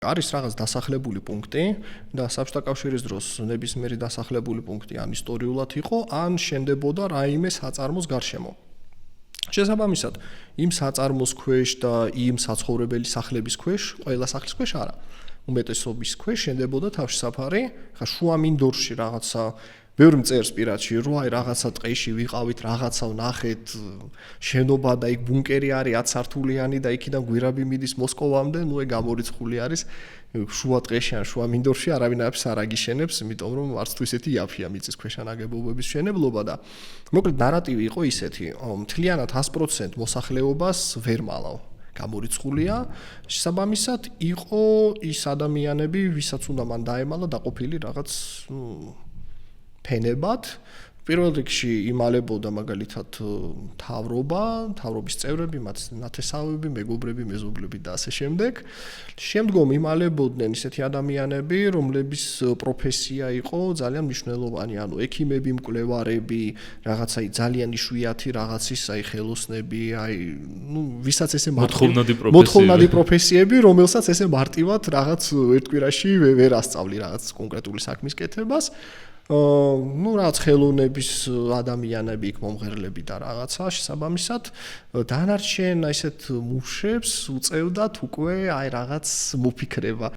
არის რაღაც დასახლებული პუნქტი და საბჭოთა კავშირის დროს ნებისმიერი დასახლებული პუნქტი ან ისტორიულად იყო, ან შენდებოდა რაიმე საწარმოს გარშემო. შესაბამისად, იმ საწარმოს ქვეშ და იმ საცხოვრებელი სახლების ქვეშ, ყველა სახლის ქვეშ არა. უმეტესობის ქვეშ შენდებოდა თავშესაფარი, ხა შუამინდორში რაღაცა ბევრი მწერს პირადში, რომ აი რაღაცა ტყეში ვიყავით, რაღაცა ვნახეთ, შენობა და იქ ბუნკერი არის 10 სართულიანი და იქიდან გვირაბი მიდის მოსკოვამდე, ნუ ეგ გამორიცხული არის. შუა ტყეში ან შუამინდორში არავინაებს არ აგიშენებს, იმიტომ რომ არც თუ ისეთი იაფია მიწისქვეშა ნაგებობების მშენებლობა და მოკლედ ნარატივი იყო ისეთი, მთლიანად 100% მოსახლეობას ვერ მალავ. გამორიცხულია, შესაბამისად იყო ის ადამიანები, ვისაც უნდა მან დაემალა დაყოფილი რაღაც ფენებად. პირველ რიგში იმალებოდა მაგალითად მთავრობის წევრები, მათ ნათესავები, მეგობრები, მეზობლები და ასე შემდეგ. შემდგომ იმალებოდნენ ისეთი ადამიანები, რომლების პროფესია იყო ძალიან მნიშვნელოვანი, ანუ ექიმები, მკვლევარები, რაღაცა ძალიან იშვიათი რაღაცის აი ხელოსნები, აი ვისაც ესე მოთხოვნადი პროფესიები, რომელსაც ესე მარტივად რაღაც ერთ კვირაში ვერ ასწავლი რაღაც კონკრეტული საქმის კეთებას. რაღაც ხელოვნების ადამიანები იქ მომღერლები და რაღაცა შესაბამისად დანარჩენ ესეთ მუშებს უწევდათ უკვე აი რაღაც მოფიქრება.